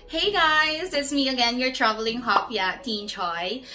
Hey guys, it's me again, your traveling Hopia, 𝐒𝐁𝐄.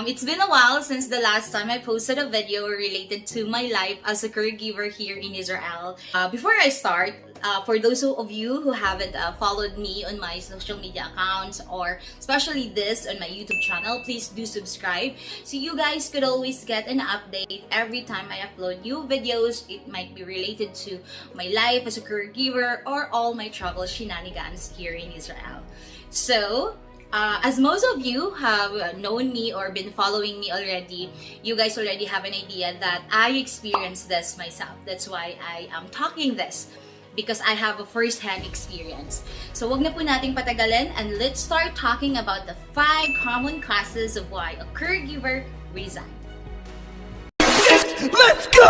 It's been a while since the last time I posted a video related to my life as a caregiver here in Israel. Before I start, for those of you who haven't followed me on my social media accounts or especially this on my YouTube channel, please do subscribe so you guys could always get an update every time I upload new videos. It might be related to my life as a caregiver or all my travel shenanigans here in Israel. So, as most of you have known me or been following me already, you guys already have an idea that I experienced this myself. That's why I am talking this, because I have a first-hand experience. So wag na po nating patagalin and let's start talking about the 5 common causes of why a caregiver resigns. Let's go!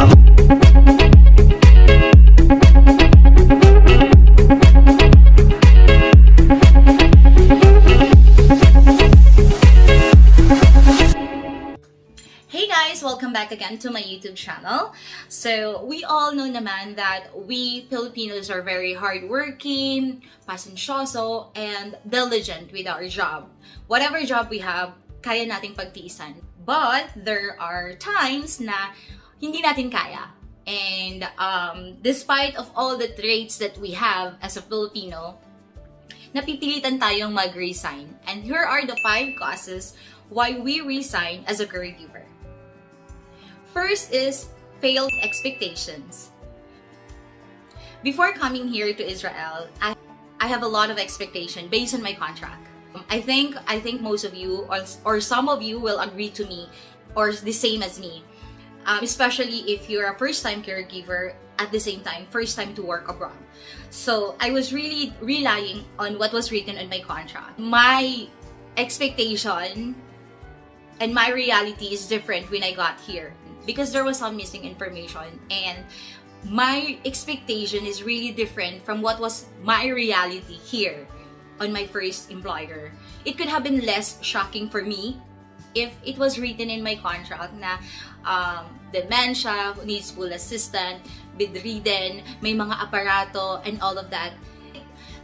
Hey guys! Welcome back again to my YouTube channel. So, we all know naman that we Filipinos are very hardworking, pasensyoso, and diligent with our job. Whatever job we have, kaya nating pagtiisan. But there are times na hindi natin kaya. And despite of all the traits that we have as a Filipino, napipilitan tayong mag-resign. And here are the 5 causes why we resign as a caregiver. First is failed expectations. Before coming here to Israel, I have a lot of expectation based on my contract. I think most of you or some of you will agree to me or the same as me, especially if you're a first-time caregiver at the same time first time to work abroad. So I was really relying on what was written in my contract. My expectation and my reality is different when I got here, because there was some missing information and my expectation is really different from what was my reality here on my first employer. It could have been less shocking for me if it was written in my contract na dementia, needs full assistant, bedridden, may mga aparato, and all of that.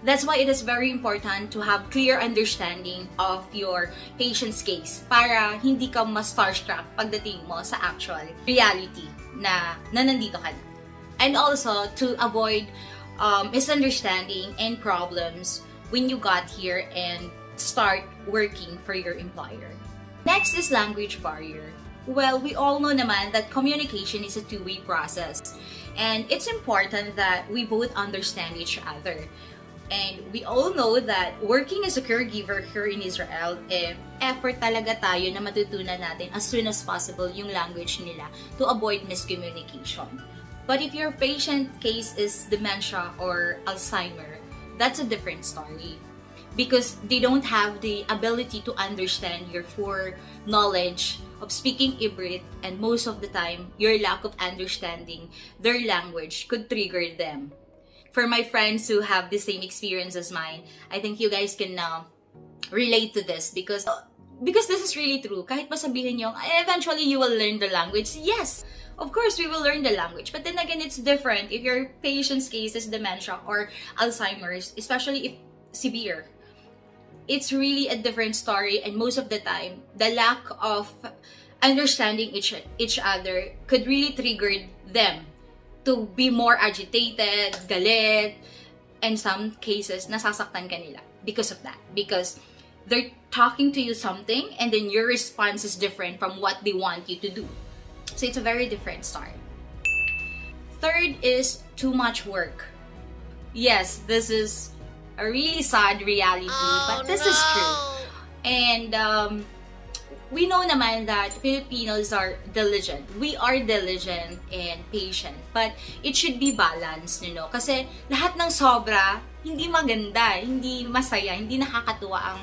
That's why it is very important to have clear understanding of your patient's case para hindi ka ma-starstruck pagdating mo sa actual reality na nandito ka. And also to avoid misunderstanding and problems when you got here and start working for your employer. Next is language barrier. Well, we all know naman that communication is a two-way process, and it's important that we both understand each other. And we all know that working as a caregiver here in Israel, effort talaga tayo na matutunan natin as soon as possible yung language nila to avoid miscommunication. But if your patient case is dementia or Alzheimer, that's a different story, because they don't have the ability to understand your foreknowledge of speaking Hebrew, and most of the time, your lack of understanding their language could trigger them. For my friends who have the same experience as mine, I think you guys can relate to this because this is really true. Kahit masabihin nyo, eventually you will learn the language. Yes, of course we will learn the language. But then again, it's different if your patient's case is dementia or Alzheimer's, especially if severe. It's really a different story, and most of the time, the lack of understanding each other could really trigger them to be more agitated, galit, and some cases, nasasaktan ka nila because of that. Because they're talking to you something and then your response is different from what they want you to do. So it's a very different story. Third is too much work. Yes, this is a really sad reality, but this is true. And we know naman that Filipinos are diligent. We are diligent and patient. But it should be balanced, you know. Kasi lahat ng sobra, hindi maganda, hindi masaya, hindi nakakatuwa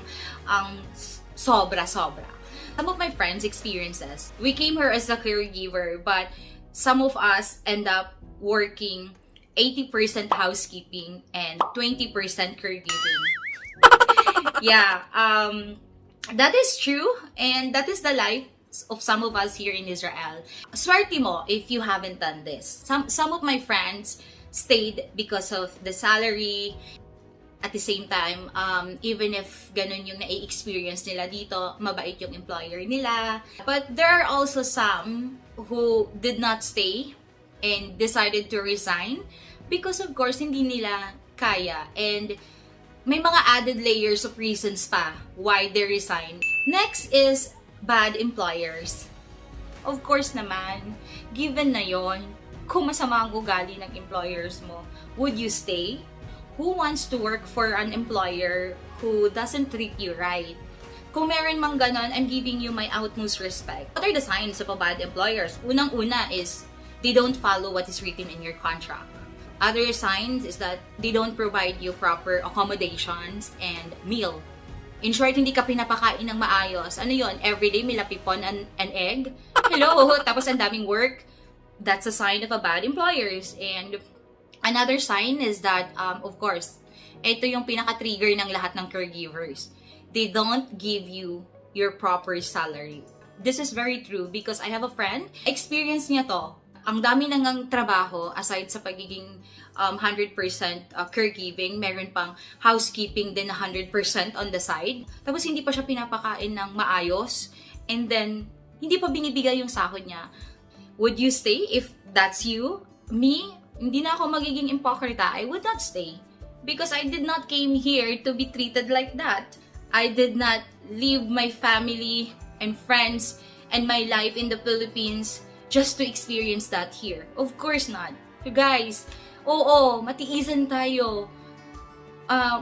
ang sobra-sobra. Some of my friends' experiences, we came here as a caregiver, but some of us end up working 80% housekeeping and 20% caregiving. Yeah, that is true, and that is the life of some of us here in Israel. Swerte mo if you haven't done this. Some of my friends stayed because of the salary, At the same time, even if ganun yung na-experience nila dito, mabait yung employer nila. But there are also some who did not stay and decided to resign because of course hindi nila kaya. And may mga added layers of reasons pa why they resign. Next is bad employers. Of course naman, given na yon, kung masama ang ugali ng employers mo, would you stay? Who wants to work for an employer who doesn't treat you right? Kung meron mang ganon, I'm giving you my utmost respect. What are the signs of a bad employers? Unang-una is they don't follow what is written in your contract. Other signs is that they don't provide you proper accommodations and meal. In short, hindi ka pinapakain ng maayos. Ano yon? Everyday may lapipon an egg? Hello! Tapos ang daming work? That's a sign of a bad employers. And another sign is that, of course, ito yung pinaka-trigger ng lahat ng caregivers. They don't give you your proper salary. This is very true because I have a friend, experience niya to. Ang dami nang trabaho aside sa pagiging 100% caregiving, meron pang housekeeping din na 100% on the side. Tapos hindi pa siya pinapakain ng maayos and then hindi pa binibigay yung sahod niya. Would you stay if that's you? Me? Hindi na ako magiging ipokrita. I would not stay. Because I did not came here to be treated like that. I did not leave my family and friends and my life in the Philippines just to experience that here. Of course not. You guys, oo, matiisan tayo.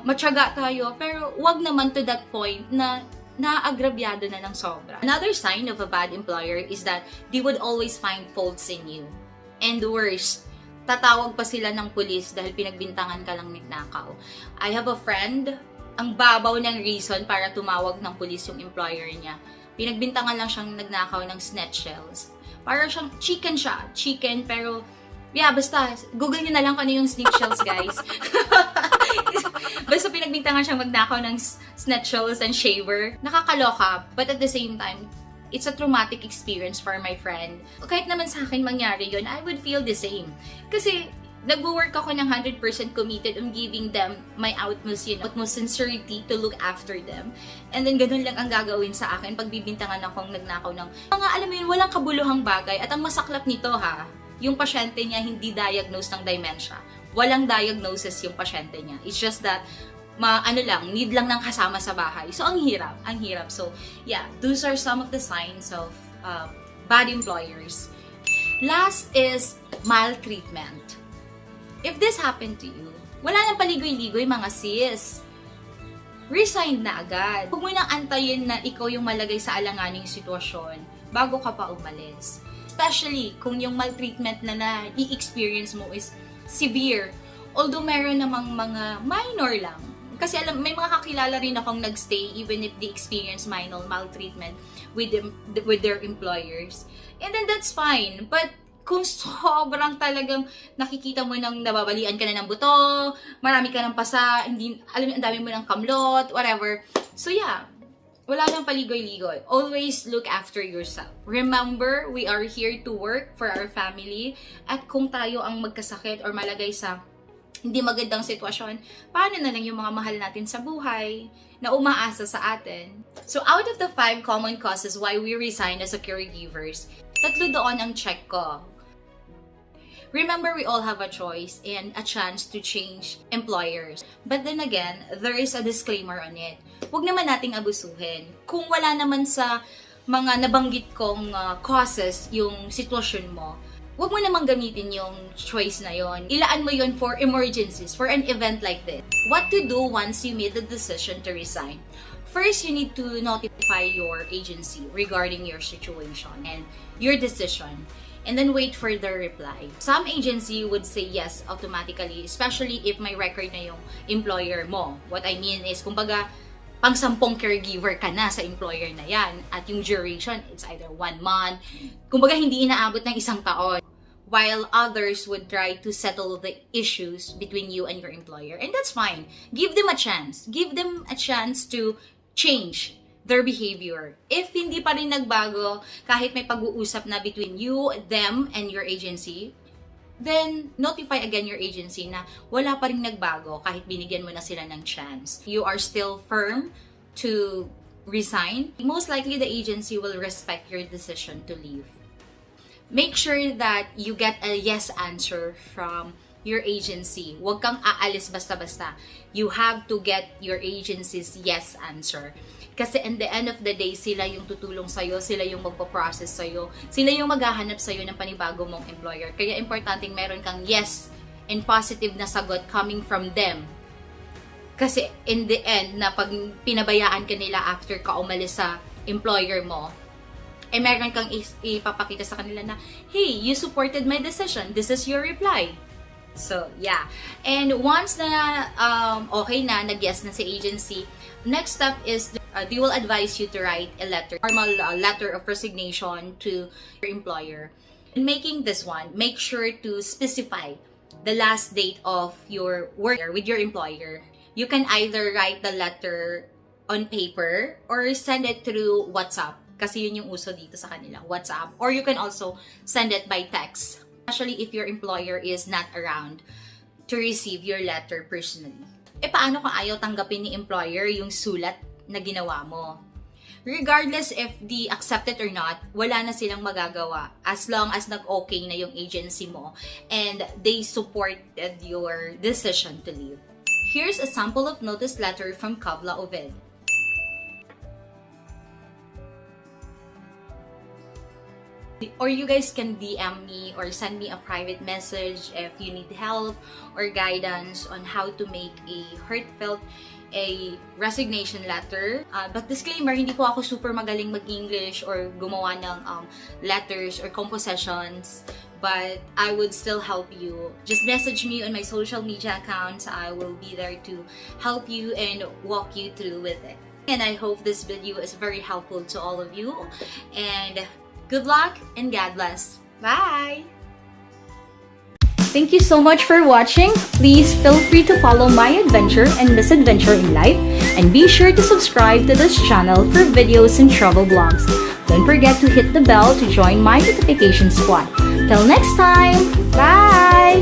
Matyaga tayo. Pero wag naman to that point na naagrabyado na ng sobra. Another sign of a bad employer is that they would always find faults in you. And worse, tatawag pa sila ng pulis dahil pinagbintangan ka lang nagnakaw. I have a friend, ang babaw ng reason para tumawag ng pulis yung employer niya. Pinagbintangan lang siyang nagnakaw ng snatch shells. Para siyang chicken pero yeah, basta Google niyo na lang kung ano yung snatch shells, guys. Basta pinagbintangan siyang magnakaw ng snatch shells and shaver. Nakakaloka, but at the same time, it's a traumatic experience for my friend. Kahit naman sa akin mangyari yun, I would feel the same. Kasi nag-work ako ng 100% committed on giving them my utmost, utmost sincerity to look after them. And then ganun lang ang gagawin sa akin pag bibintangan akong nagnakaw ng mga, alam mo yun, walang kabuluhang bagay. At ang masaklap nito yung pasyente niya hindi diagnosed ng dementia. Walang diagnosis yung pasyente niya. It's just that need lang ng kasama sa bahay. So, ang hirap. So, yeah, those are some of the signs of bad employers. Last is maltreatment. If this happened to you, wala nang paligoy-ligoy mga sis. Resign na agad. Huwag mo nang antayin na ikaw yung malagay sa alanganing sitwasyon bago ka pa umalis. Especially kung yung maltreatment na i-experience mo is severe. Although meron namang mga minor lang. Kasi may mga kakilala rin akong nagstay even if they experience minor maltreatment with their employers. And then that's fine. But kung sobrang talagang nakikita mo nang nababalian ka na ng buto, marami ka ng pasa, ang dami mo ng kamlot, whatever. So yeah, wala nang paligoy-ligoy. Always look after yourself. Remember, we are here to work for our family. At kung tayo ang magkasakit or malagay sa hindi magandang sitwasyon, paano na lang yung mga mahal natin sa buhay na umaasa sa atin? So out of the 5 common causes why we resign as a caregivers, 3 doon ang check ko. Remember, we all have a choice and a chance to change employers. But then again, there is a disclaimer on it. Huwag naman nating abusuhin. Kung wala naman sa mga nabanggit kong causes yung sitwasyon mo, huwag mo namang gamitin yung choice na yon. Ilaan mo yon for emergencies, for an event like this. What to do once you made the decision to resign? First, you need to notify your agency regarding your situation and your decision. And then wait for their reply. Some agency would say yes automatically, especially if may record na yung employer mo. What I mean is, kumbaga, pang-10 caregiver ka na sa employer na yan. At yung duration, it's either 1 month. Kumbaga, hindi inaabot ng 1 taon. While others would try to settle the issues between you and your employer. And that's fine. Give them a chance. Give them a chance to change their behavior. If hindi pa rin nagbago, kahit may pag-uusap na between you, them, and your agency, then notify again your agency na wala pa rin nagbago kahit binigyan mo na sila ng chance. You are still firm to resign. Most likely, the agency will respect your decision to leave. Make sure that you get a yes answer from your agency. Huwag kang aalis basta-basta. You have to get your agency's yes answer. Kasi in the end of the day, sila yung tutulong sa'yo, sila yung magpa-process sa'yo, sila yung maghahanap sa'yo ng panibago mong employer. Kaya importanteng meron kang yes and positive na sagot coming from them. Kasi in the end, na pag pinabayaan ka nila after ka umalis sa employer mo, eh meron kang ipapakita sa kanila na, hey, you supported my decision. This is your reply. So, yeah. And once na okay na, nag-yes na si agency, next step is they will advise you to write a letter, formal letter of resignation to your employer. In making this one, make sure to specify the last date of your work with your employer. You can either write the letter on paper or send it through WhatsApp. Kasi yun yung uso dito sa kanila, WhatsApp. Or you can also send it by text. Especially if your employer is not around to receive your letter personally. E paano kung ayaw tanggapin ni employer yung sulat na ginawa mo? Regardless if they accept it or not, wala na silang magagawa as long as nag-okay na yung agency mo and they supported your decision to leave. Here's a sample of notice letter from 𝐒𝐂𝐑𝐈𝐁𝐄. Or you guys can DM me or send me a private message if you need help or guidance on how to make a heartfelt resignation letter. But disclaimer, hindi po ako super magaling mag-English or gumawa ng letters or compositions. But I would still help you. Just message me on my social media accounts. I will be there to help you and walk you through with it. And I hope this video is very helpful to all of you. And good luck and God bless. Bye! Thank you so much for watching. Please feel free to follow my adventure and misadventure in life, and be sure to subscribe to this channel for videos and travel vlogs. Don't forget to hit the bell to join my notification squad. Till next time, bye!